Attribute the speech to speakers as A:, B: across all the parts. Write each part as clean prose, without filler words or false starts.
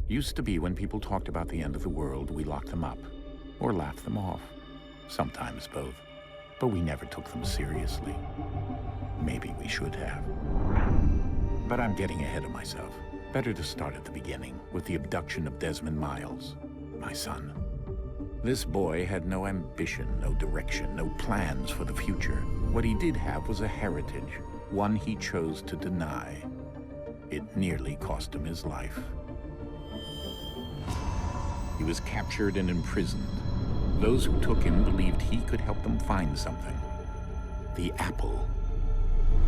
A: Used to be when people talked about the end of the world, we locked them up. Or laughed them off. Sometimes both. But we never took them seriously. Maybe we should have. But I'm getting ahead of myself. Better to start at the beginning, with the abduction of Desmond Miles, my son. This boy had no ambition, no direction, no plans for the future. What he did have was a heritage, one he chose to deny. It nearly cost him his life. He was captured and imprisoned. Those who took him believed he could help them find something. The apple.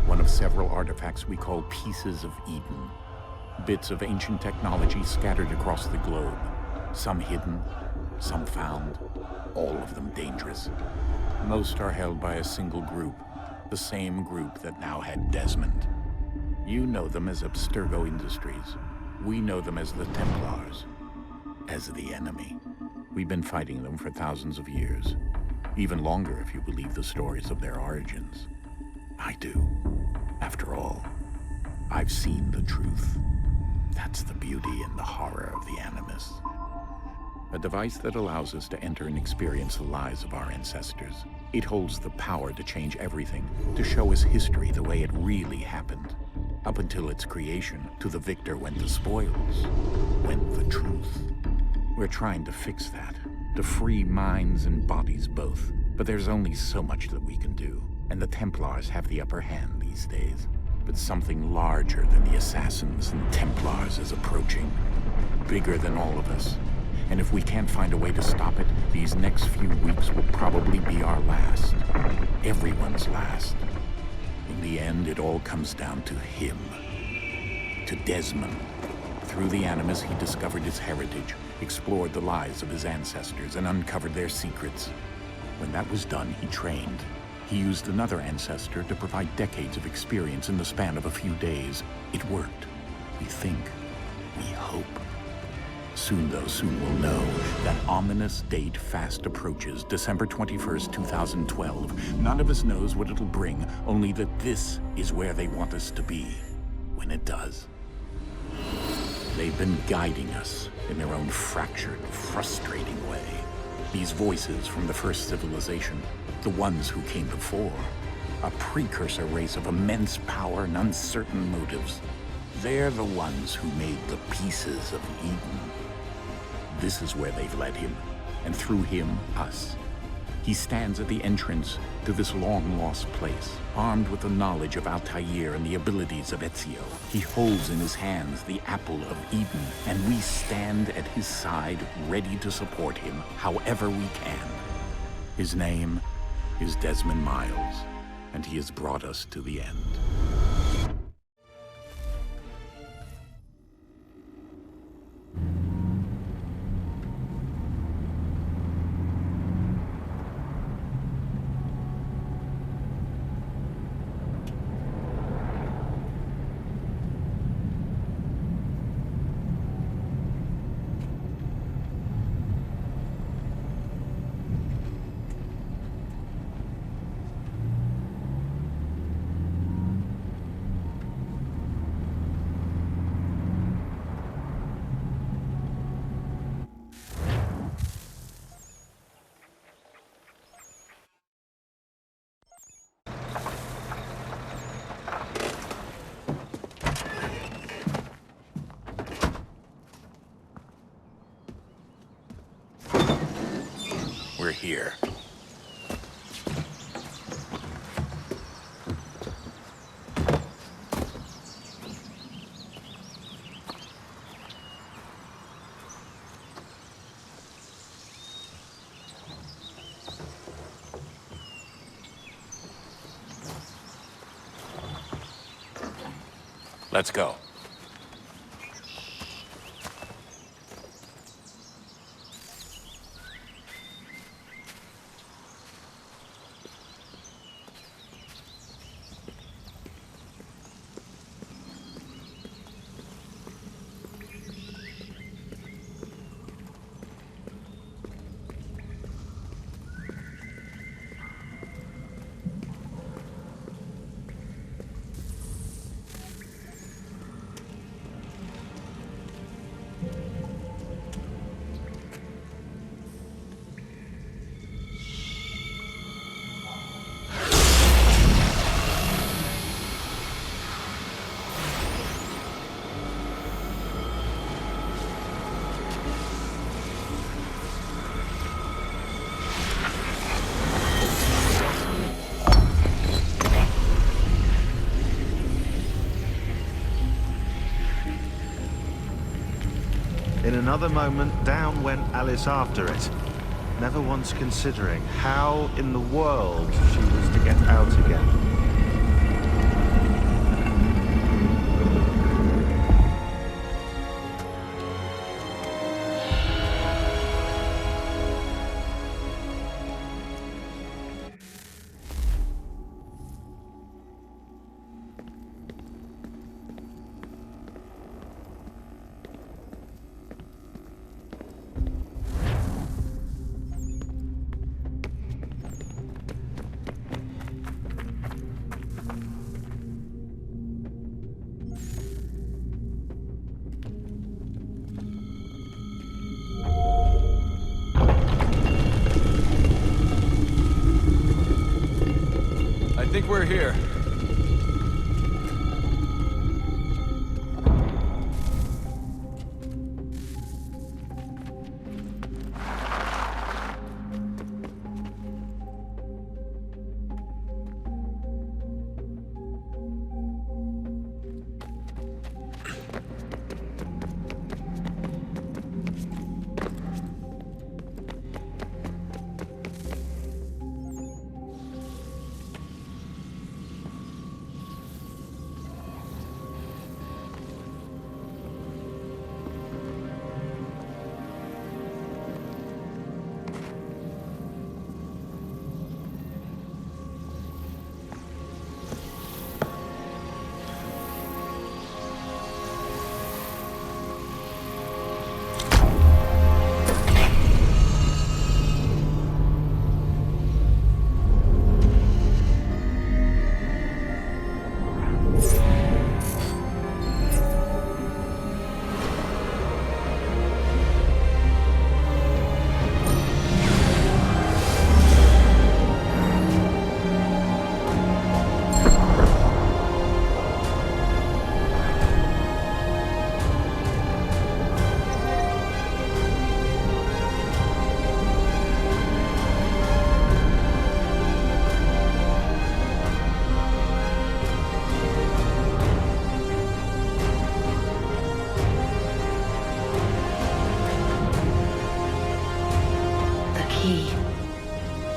A: One of several artifacts we call pieces of Eden. Bits of ancient technology scattered across the globe. Some hidden, some found, all of them dangerous. Most are held by a single group, the same group that now had Desmond. You know them as Abstergo Industries. We know them as the Templars, as the enemy. We've been fighting them for thousands of years, even longer if you believe the stories of their origins. I do. After all, I've seen the truth. That's the beauty and the horror of the Animus. A device that allows us to enter and experience the lives of our ancestors. It holds the power to change everything, to show us history the way it really happened. Up until its creation, to the victor went the spoils, went the truth. We're trying to fix that, to free minds and bodies both. But there's only so much that we can do, and the Templars have the upper hand these days. But something larger than the Assassins and Templars is approaching, bigger than all of us. And if we can't find a way to stop it, these next few weeks will probably be our last. Everyone's last. In the end, it all comes down to him. To Desmond. Through the Animus, he discovered his heritage, explored the lives of his ancestors, and uncovered their secrets. When that was done, he trained. He used another ancestor to provide decades of experience in the span of a few days. It worked. We think. We hope. Soon, though, soon we'll know. That ominous date fast approaches, December 21st, 2012. None of us knows what it'll bring, only that this is where they want us to be, when it does. They've been guiding us in their own fractured, frustrating way. These voices from the first civilization, the ones who came before, a precursor race of immense power and uncertain motives. They're the ones who made the pieces of Eden. This is where they've led him, and through him, us. He stands at the entrance to this long-lost place, armed with the knowledge of Altair and the abilities of Ezio. He holds in his hands the apple of Eden, and we stand at his side, ready to support him however we can. His name is Desmond Miles, and he has brought us to the end. We're here. Let's go.
B: In another moment, down went Alice after it, never once considering how in the world she was to get out again.
C: I think we're here.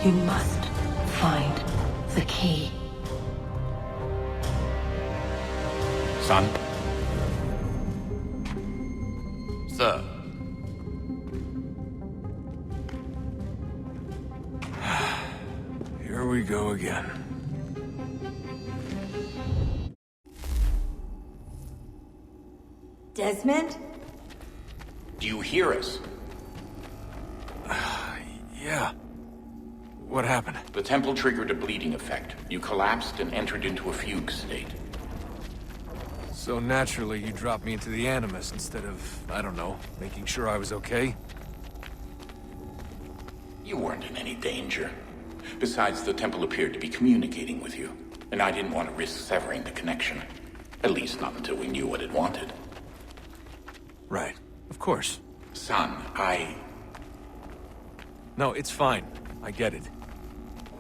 D: You must find the key.
A: Son?
C: Sir. Here we go again.
E: Desmond?
A: Do you hear us?
C: Yeah. What happened?
A: The temple triggered a bleeding effect. You collapsed and entered into a fugue state.
C: So naturally, you dropped me into the Animus instead of, I don't know, making sure I was okay?
A: You weren't in any danger. Besides, the temple appeared to be communicating with you, and I didn't want to risk severing the connection. At least not until we knew what it wanted.
C: Right. Of course.
A: Son,
C: No, it's fine. I get it.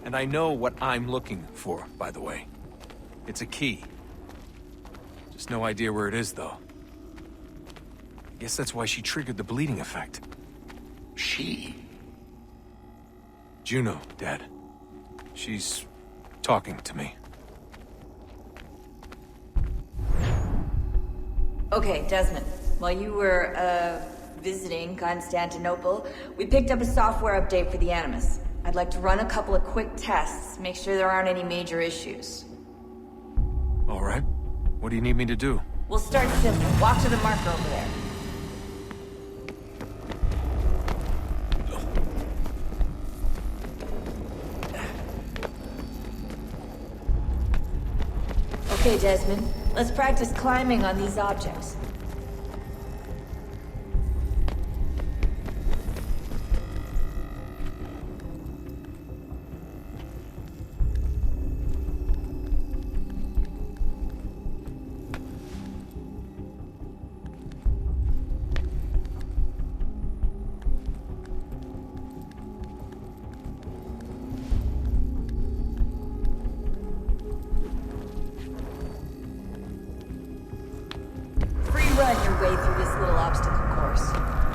C: And I know what I'm looking for, by the way. It's a key. Just no idea where it is, though. I guess that's why she triggered the bleeding effect.
A: She?
C: Juno, Dad. She's talking to me.
E: Okay, Desmond. While you were, visiting Constantinople, we picked up a software update for the Animus. I'd like to run a couple of quick tests, make sure there aren't any major issues.
C: All right. What do you need me to do?
E: We'll start simple. Walk to the marker over there. Okay, Desmond. Let's practice climbing on these objects. Run your way through this little obstacle course.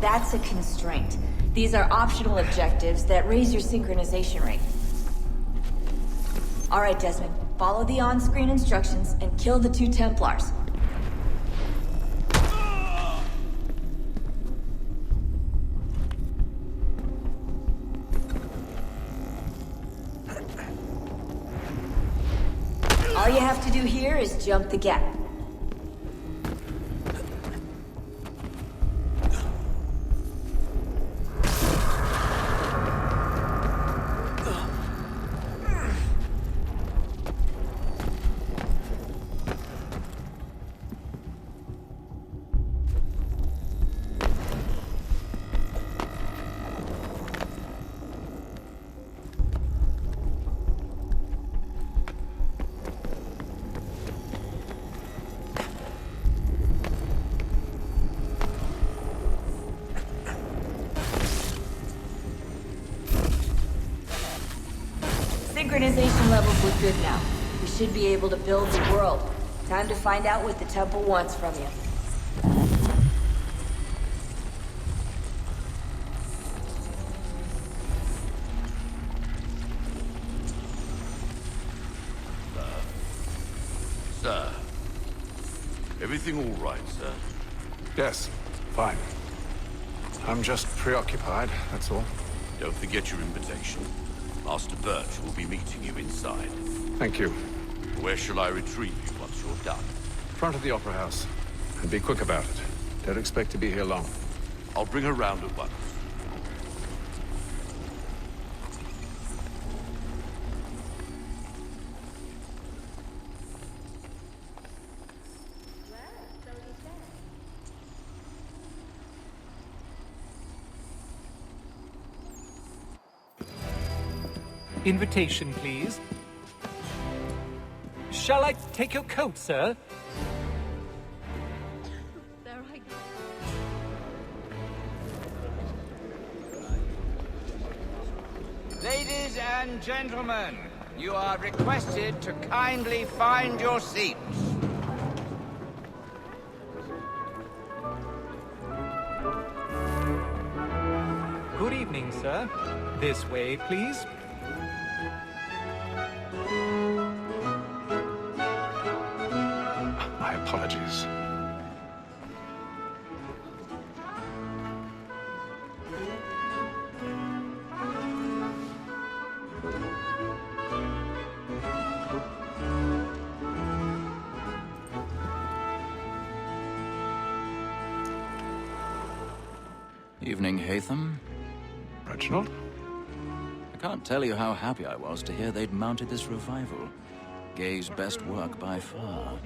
E: That's a constraint. These are optional objectives that raise your synchronization rate. All right, Desmond. Follow the on-screen instructions and kill the 2 Templars. All you have to do here is jump the gap. Synchronization levels look good now. We should be able to build the world. Time to find out what the temple wants from you.
F: Sir. Everything all right, sir?
G: Yes, fine. I'm just preoccupied, that's all.
F: Don't forget your invitation. Master Birch will be meeting you inside.
G: Thank you.
F: Where shall I retrieve you once you're done?
G: Front of the Opera House. And be quick about it. Don't expect to be here long.
F: I'll bring her round at once.
H: Invitation, please. Shall I take your coat, sir?
I: There I go.
J: Ladies and gentlemen, you are requested to kindly find your seats.
H: Good evening, sir. This way, please.
G: My apologies.
K: Evening, Hatham.
G: Reginald?
K: I can't tell you how happy I was to hear they'd mounted this revival. Gay's best work by far.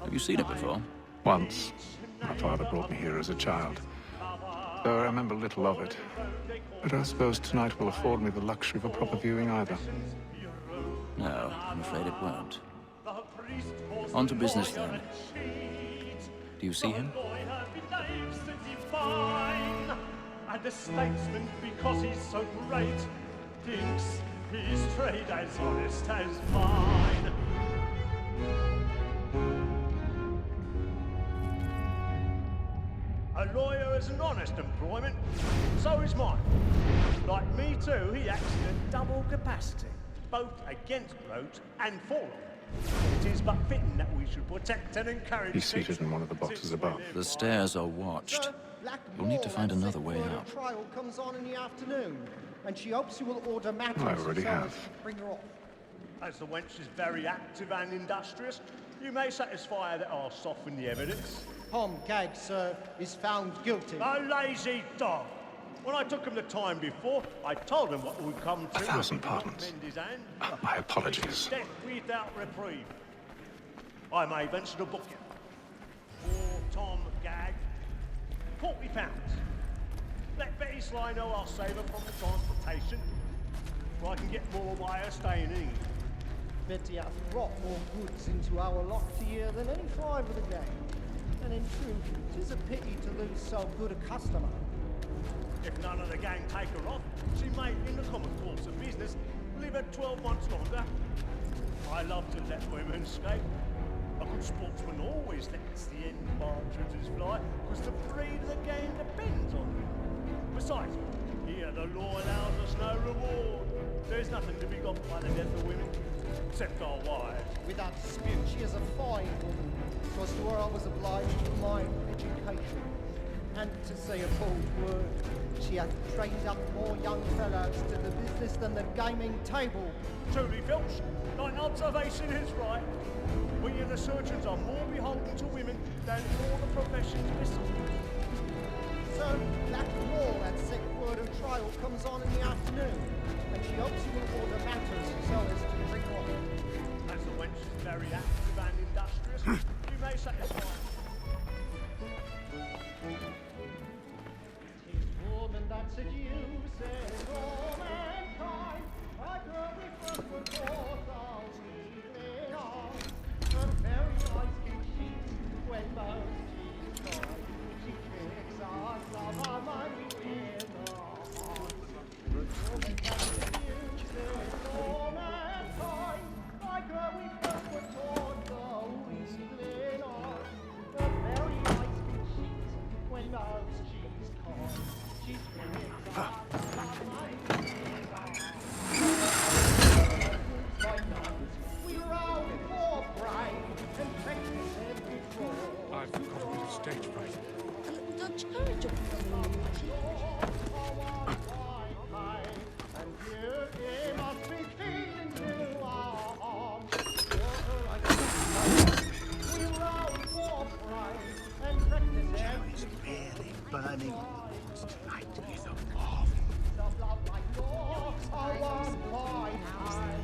K: Have you seen it before?
G: Once. My father brought me here as a child. Though I remember little of it. But I suppose tonight will afford me the luxury of a proper viewing either.
K: No, I'm afraid it won't. On to business then. Do you see him?
L: And a statesman because he's so great thinks his trade as honest as mine. A lawyer is an honest employment, so is mine. Like me too, he acts in a double capacity, both against blokes and for them. It is but fitting that we should protect and encourage.
G: He's seated in one of the boxes above.
K: The stairs are watched. You'll need to find another way out.
M: Trial comes on in the afternoon, and she hopes you will order matters.
G: I already have.
M: Bring her off.
L: As the wench is very active and industrious, you may satisfy her that I'll soften the evidence.
M: Tom Gag, sir, is found guilty.
L: A lazy dog! When I took him the time before, I told him what would come to.
G: 1,000 pardons. My apologies.
L: Death without reprieve. I may venture to book you. For Tom Gag, £40. Let Betty Sly know I'll save her from the transportation, or I can get more by her staying in England.
M: Betty hath brought more goods into our lock year than any five of the gang. And in truth, 'tis a pity to lose so good a customer.
L: If none of the gang take her off, she may, in the common course of business, live her 12 months longer. I love to let women escape. A Sportsman always lets the end partridges fly, because the breed of the game depends on them. Besides, here the law allows us no reward. There's nothing to be got by the death of women, except our wives.
M: Without dispute, she is a fine woman. 'Twas to her I was obliged with my education. And to say a bold word, she hath trained up more young fellows to the business than the gaming table.
L: Truly, Filch, thy observation is right. We and the surgeons are more beholden to women than all the professions besides.
M: So, that law that set word of trial comes on in the afternoon, and she hopes you will order matters so as to bring on.
L: As the wench is very active and industrious, you may satisfy.
M: Tis woman that seduces all mankind. I girl we first were taught all sweetly on. Her very eyes can cheat when most she's gone. She tricks us of our money in the heart. Woman that seduces all mankind. I girl we first were taught the wheedling on. Her very eyes can cheat when most she's caught. She tricks us of our money in the heart. By night, we roll for prey and practice every draw.
G: I've got a bit of stage fright.
I: Don't you courage up.
M: And here he must be feeding to our arms. We roll for prey and practice every
B: Really burning. Tonight is a
M: of love like yours. Our white eye.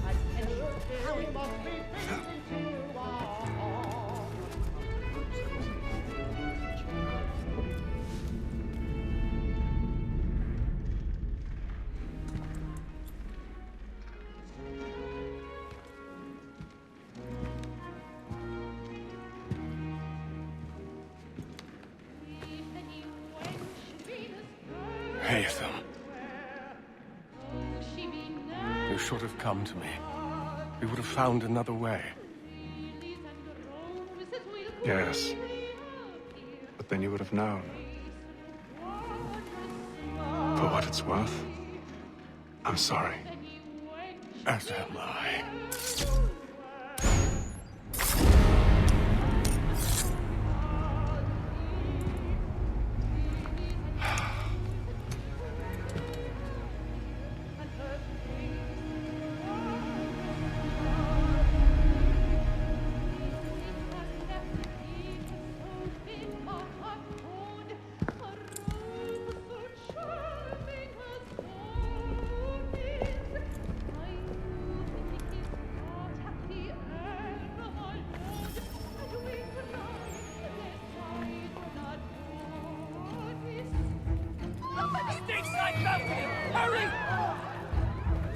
M: And here he must be feeding to our arms.
G: Haytham. You should have come to me. We would have found another way. Yes. But then you would have known. For what it's worth, I'm sorry. As am I.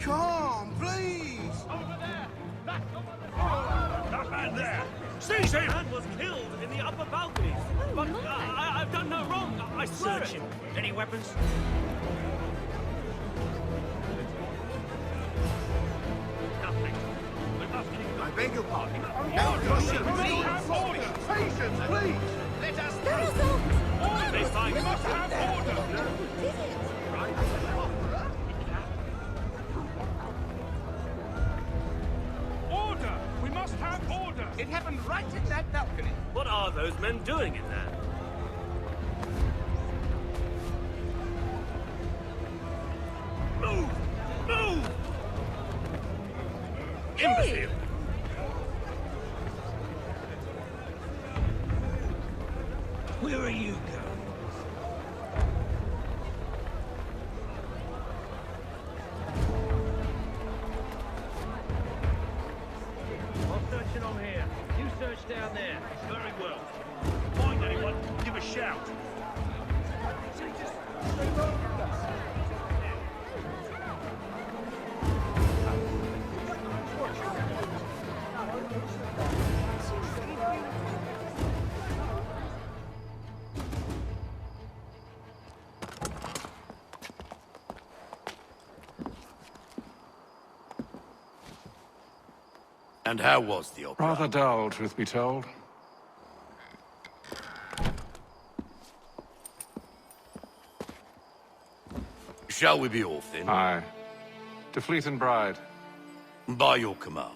F: Come, please!
L: Over there! That
F: man there! Seize him!
L: man was killed in the upper balconies. But I've done no wrong. I swear
J: Search him. Any weapons?
L: Nothing. We must keep
F: I beg your pardon.
L: No,
F: Patience, please!
J: Let us
L: They find
F: We must have order!
L: order. We must have order.
J: It happened right in that balcony.
L: What are those men doing in there? Move! Move! Imbecile!
J: Where are you going?
L: I'm searching on here. You search down there. Very well. Find anyone, give a shout.
F: And how was the opera?
G: Rather dull, truth be told.
F: Shall we be off then?
G: Aye. To Fleet and Bride.
F: By your command.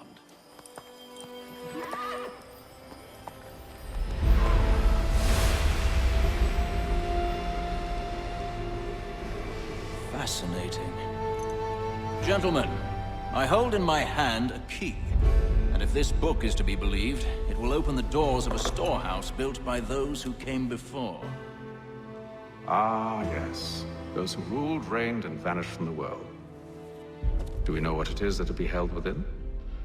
K: Fascinating. Gentlemen, I hold in my hand a key. And if this book is to be believed, it will open the doors of a storehouse built by those who came before.
G: Ah, yes. Those who ruled, reigned, and vanished from the world. Do we know what it is that will be held within?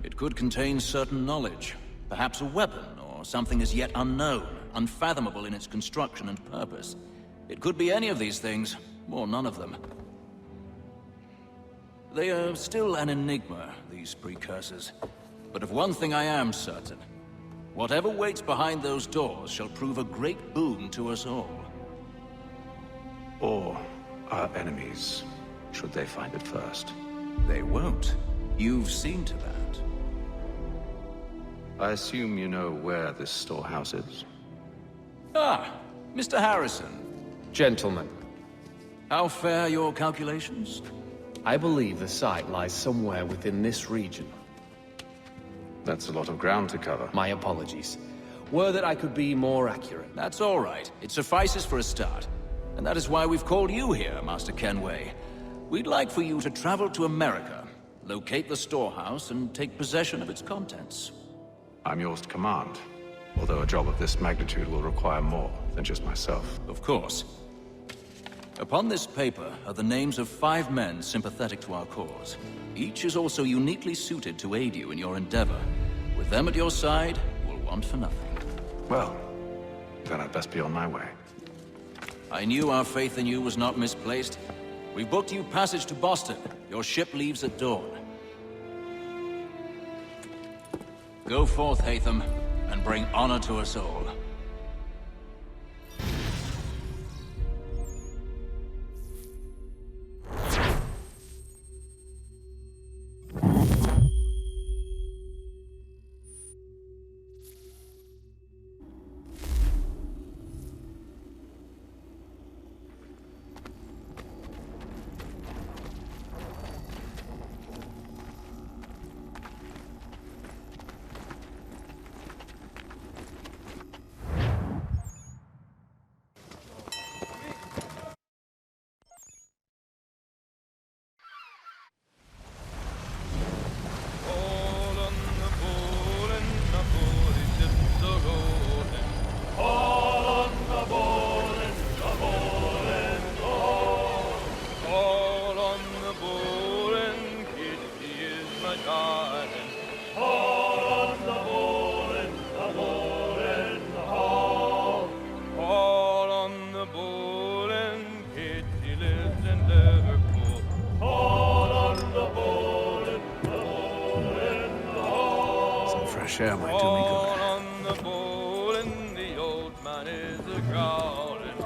K: It could contain certain knowledge. Perhaps a weapon, or something as yet unknown, unfathomable in its construction and purpose. It could be any of these things, or none of them. They are still an enigma, these precursors. But of one thing I am certain. Whatever waits behind those doors shall prove a great boon to us all.
G: Or our enemies, should they find it first.
K: They won't. You've seen to that.
G: I assume you know where this storehouse is?
K: Ah, Mr. Harrison.
N: Gentlemen,
K: How fare your calculations?
N: I believe the site lies somewhere within this region.
G: That's a lot of ground to cover.
N: My apologies. Were that I could be more accurate.
K: That's all right. It suffices for a start. And that is why we've called you here, Master Kenway. We'd like for you to travel to America, locate the storehouse, and take possession of its contents.
G: I'm yours to command. Although a job of this magnitude will require more than just myself.
K: Of course. Upon this paper are the names of 5 men sympathetic to our cause. Each is also uniquely suited to aid you in your endeavor. With them at your side, you will want for nothing.
G: Well, then I'd best be on my way.
K: I knew our faith in you was not misplaced. We've booked you passage to Boston. Your ship leaves at dawn. Go forth, Hatham, and bring honor to us all.
G: Share might do me good.
O: On the bowl and the old man is a growling.